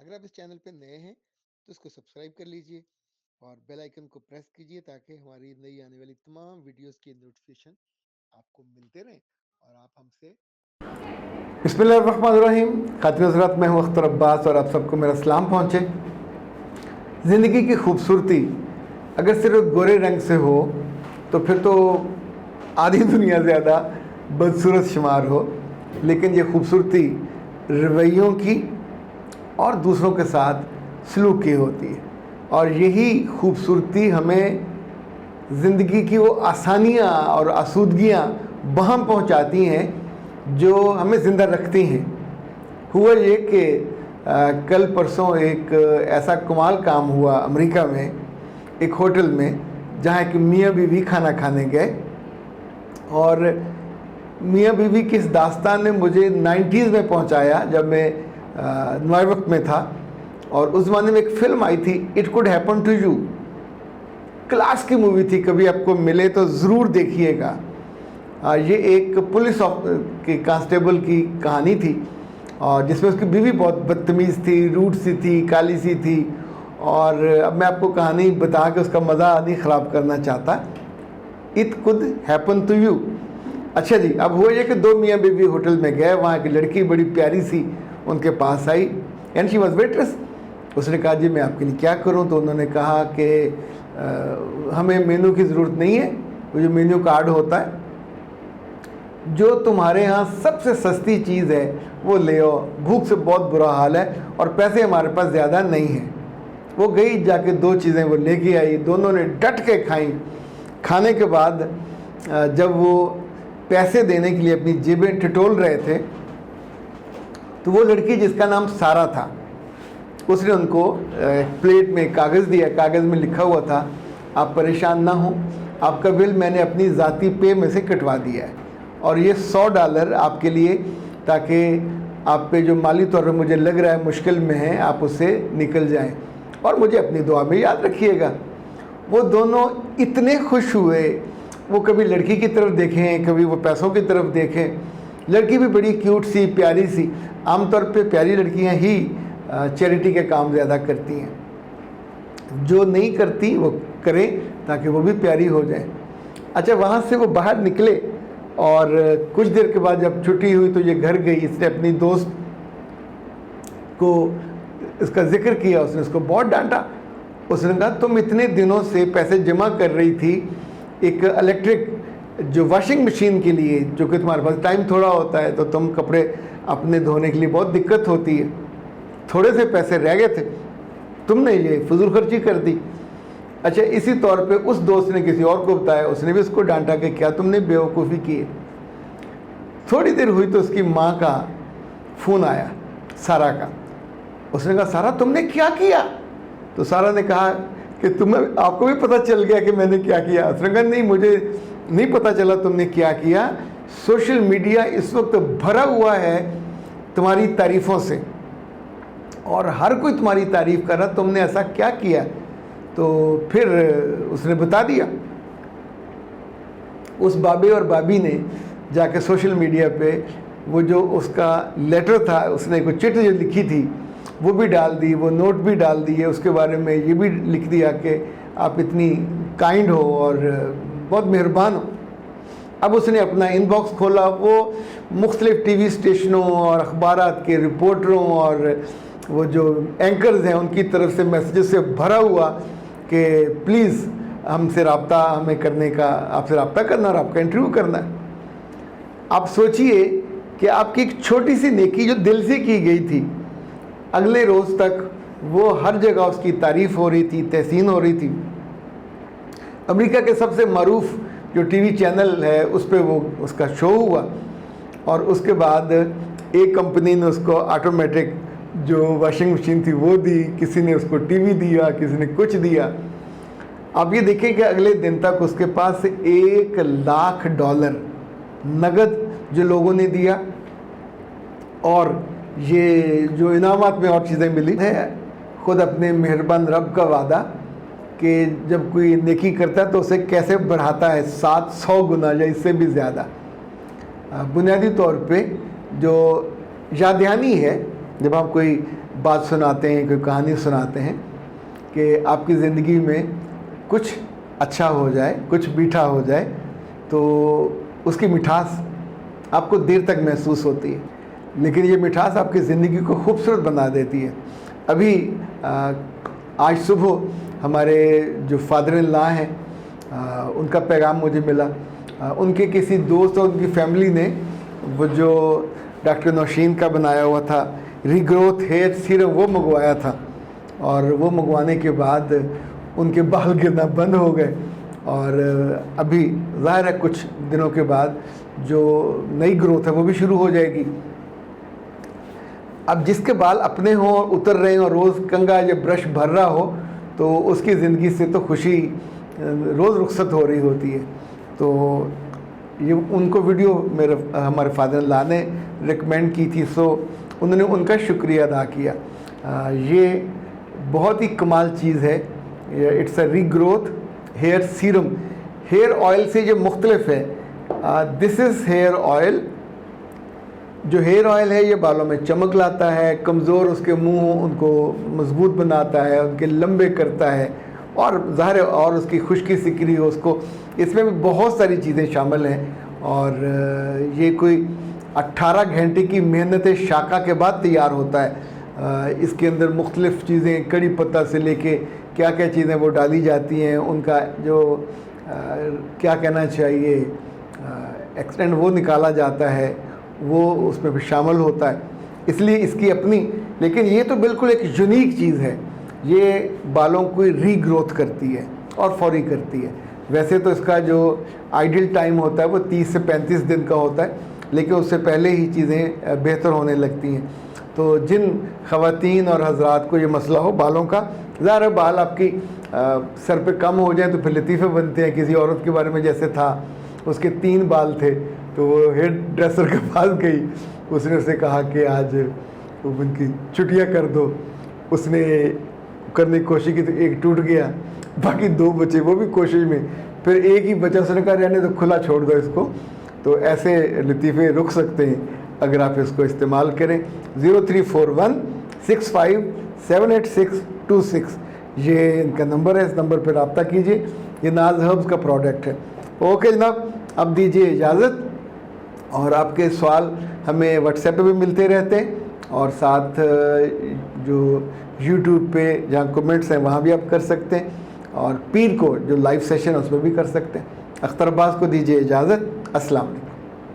अगर आप इस चैनल पे नए हैं तो इसको सब्सक्राइब कर लीजिए और बेल आइकन को प्रेस कीजिए ताकि हमारी नई आने वाली तमाम वीडियोस की नोटिफिकेशन आपको मिलते रहें और आप हमसे। बिस्मिल्लाहिर्रहमानिर्रहीम। खातिन हज़रात, मैं हूँ अख्तर अब्बास और आप सबको मेरा सलाम पहुँचे। ज़िंदगी की खूबसूरती अगर सिर्फ गोरे रंग से हो तो फिर तो आधी दुनिया ज़्यादा बदसूरत शुमार हो, लेकिन ये खूबसूरती रवैयों की और दूसरों के साथ सलूक की होती है। और यही खूबसूरती हमें ज़िंदगी की वो आसानियाँ और आसूदगियाँ वहाँ पहुँचाती हैं जो हमें ज़िंदा रखती हैं। हुआ ये कि कल परसों एक ऐसा कमाल काम हुआ अमेरिका में, एक होटल में, जहाँ एक मियाँ बीवी खाना खाने गए। और मियाँ बीवी की इस दास्तान ने मुझे 90s में पहुँचाया, जब मैं नए वक्त में था। और उस ज़माने में एक फ़िल्म आई थी, it could happen to you. Class की मूवी थी, कभी आपको मिले तो ज़रूर देखिएगा। ये एक पुलिस के कांस्टेबल की कहानी थी और जिसमें उसकी बीवी बहुत बदतमीज़ थी, रूड सी थी, काली सी थी। और अब मैं आपको कहानी बता के उसका मज़ा नहीं ख़राब करना चाहता। It could happen to you. अच्छा जी, अब हुआ ये कि दो मियाँ बीवी होटल में गए। वहाँ की लड़की बड़ी प्यारी सी उनके पास आई एंड शी वॉज वेट्रेस। उसने कहा जी मैं आपके लिए क्या करूँ। तो उन्होंने कहा कि हमें मेनू की ज़रूरत नहीं है, वो जो मेन्यू कार्ड होता है, जो तुम्हारे यहाँ सबसे सस्ती चीज़ है वो ले आओ, भूख से बहुत बुरा हाल है और पैसे हमारे पास ज़्यादा नहीं हैं। वो गई, जाके दो चीज़ें वो लेके आई, दोनों ने डट के खाई। खाने के बाद जब वो पैसे देने के लिए अपनी जेबें टटोल रहे थे तो वो लड़की जिसका नाम सारा था, उसने उनको प्लेट में कागज़ दिया। कागज़ में लिखा हुआ था, आप परेशान ना हो, आपका बिल मैंने अपनी ज़ाती पे में से कटवा दिया है और ये $100 आपके लिए, ताकि आप पे जो माली तौर पर मुझे लग रहा है मुश्किल में है, आप उससे निकल जाएं और मुझे अपनी दुआ में याद रखिएगा। वो दोनों इतने खुश हुए, वो कभी लड़की की तरफ देखें, कभी वो पैसों की तरफ देखें। लड़की भी बड़ी क्यूट सी, प्यारी सी। आमतौर पे प्यारी लड़कियां ही चैरिटी के काम ज़्यादा करती हैं। जो नहीं करती वो करें ताकि वो भी प्यारी हो जाए। अच्छा, वहाँ से वो बाहर निकले और कुछ देर के बाद जब छुट्टी हुई तो ये घर गई। इसने अपनी दोस्त को इसका जिक्र किया, उसने उसको बहुत डांटा। उसने कहा तुम इतने दिनों से पैसे जमा कर रही थी एक इलेक्ट्रिक जो वॉशिंग मशीन के लिए, जो कि तुम्हारे पास टाइम थोड़ा होता है तो तुम कपड़े अपने धोने के लिए बहुत दिक्कत होती है, थोड़े से पैसे रह गए थे, तुमने ये फजूल खर्ची कर दी। अच्छा, इसी तौर पे उस दोस्त ने किसी और को बताया, उसने भी उसको डांटा कि क्या तुमने बेवकूफ़ी की है। थोड़ी देर हुई तो उसकी माँ का फ़ोन आया, सारा का। उसने कहा सारा तुमने क्या किया? तो सारा ने कहा कि तुम्हें, आपको भी पता चल गया कि मैंने क्या किया? उसने कहा नहीं, मुझे नहीं पता चला तुमने क्या किया। सोशल मीडिया इस वक्त भरा हुआ है तुम्हारी तारीफ़ों से और हर कोई तुम्हारी तारीफ़ कर रहा, तुमने ऐसा क्या किया? तो फिर उसने बता दिया। उस बाबे और बाबी ने जाके सोशल मीडिया पे वो जो उसका लेटर था, उसने कोई चिट्ठी जो लिखी थी वो भी डाल दी, वो नोट भी डाल दिए। उसके बारे में ये भी लिख दिया कि आप इतनी काइंड हो और बहुत मेहरबान हो। अब उसने अपना इनबॉक्स खोला, वो मुख्तलिफ़ टीवी स्टेशनों और अखबारात के रिपोर्टरों और वो जो एंकर्स हैं उनकी तरफ से मैसेजेस से भरा हुआ कि प्लीज़ हमसे रब्ता हमें करने का, आपसे रब्ता करना और आपका इंटरव्यू करना है। आप सोचिए कि आपकी एक छोटी सी नेकी जो दिल से की गई थी, अगले रोज़ तक वो हर जगह उसकी तारीफ़ हो रही थी, तहसीन हो रही थी। अमेरिका के सबसे मरूफ जो टीवी चैनल है उस पर वो उसका शो हुआ और उसके बाद एक कंपनी ने उसको ऑटोमेटिक जो वॉशिंग मशीन थी वो दी, किसी ने उसको टीवी दिया, किसी ने कुछ दिया। आप ये देखें कि अगले दिन तक उसके पास $1,00,000 नगद जो लोगों ने दिया और ये जो इनामात में और चीज़ें मिली है। ख़ुद अपने मेहरबान रब का वादा कि जब कोई नेकी करता है तो उसे कैसे बढ़ाता है 700 गुना या इससे भी ज़्यादा। बुनियादी तौर पे जो याद दहानी है, जब आप कोई बात सुनाते हैं, कोई कहानी सुनाते हैं कि आपकी ज़िंदगी में कुछ अच्छा हो जाए, कुछ मीठा हो जाए, तो उसकी मिठास आपको देर तक महसूस होती है, लेकिन ये मिठास आपकी ज़िंदगी को खूबसूरत बना देती है। अभी आज सुबह हमारे जो फादर इन लॉ हैं, उनका पैगाम मुझे मिला। उनके किसी दोस्त और उनकी फैमिली ने वो जो डॉक्टर नौशीन का बनाया हुआ था रीग्रोथ हेयर सीरम वो मंगवाया था, और वो मंगवाने के बाद उनके बाल गिरना बंद हो गए, और अभी ज़ाहिर है कुछ दिनों के बाद जो नई ग्रोथ है वो भी शुरू हो जाएगी। अब जिसके बाल अपने हों और उतर रहे हैं और रोज़ कंघा या ब्रश भर रहा हो, तो उसकी ज़िंदगी से तो खुशी रोज़ रुखसत हो रही होती है। तो ये उनको वीडियो हमारे फादर इन लॉ ने रिकमेंड की थी, सो उन्होंने उनका शुक्रिया अदा किया। ये बहुत ही कमाल चीज़ है। It's a regrowth hair serum. Hair oil से ये मुख्तलिफ है। This is hair oil. जो हेयर ऑयल है ये बालों में चमक लाता है, कमज़ोर उसके मुंह उनको मजबूत बनाता है, उनके लंबे करता है, और ज़ाहिर और उसकी खुश्की सिकरी हो उसको, इसमें भी बहुत सारी चीज़ें शामिल हैं। और ये कोई 18 घंटे की मेहनत शाका के बाद तैयार होता है। इसके अंदर मुख्तलिफ़ चीज़ें, कड़ी पत्ता से लेके क्या क्या चीज़ें वो डाली जाती हैं, उनका जो क्या कहना चाहिए एक्सटेंट वो निकाला जाता है, वो उसमें भी शामिल होता है, इसलिए इसकी अपनी। लेकिन ये तो बिल्कुल एक यूनिक चीज़ है। ये बालों को रीग्रोथ करती है और फौरी करती है। वैसे तो इसका जो आइडियल टाइम होता है वो 30 से 35 दिन का होता है, लेकिन उससे पहले ही चीज़ें बेहतर होने लगती हैं। तो जिन ख़वातीन और हजरात को ये मसला हो बालों का, ज़ाहिर बाल आपकी सर पे कम हो जाए तो फिर लतीफ़े बनते हैं। किसी औरत के बारे में जैसे था, उसके 3 बाल थे, तो वो हेयर ड्रेसर के पास गई, उसने उसे कहा कि आज उनकी छुट्टियाँ कर दो। उसने करने की कोशिश की तो एक टूट गया, बाकी 2 बचे, वो भी कोशिश में। फिर एक ही बचा, उसने कहा रहने तो खुला छोड़ दो इसको। तो ऐसे लतीफ़े रुक सकते हैं अगर आप इसको इस्तेमाल करें। 0341657826 ये इनका नंबर है, इस नंबर पर रब्ता कीजिए। ये नाज हर्ब्स का प्रोडक्ट है। ओके जनाब, अब दीजिए इजाज़त, और आपके सवाल हमें व्हाट्सएप पे भी मिलते रहते हैं, और साथ जो यूट्यूब पे जहाँ कमेंट्स हैं वहाँ भी आप कर सकते हैं, और पीर को जो लाइव सेशन है उसमें भी कर सकते हैं। अख्तर अब्बास को दीजिए इजाज़त। अस्सलाम वालेकुम।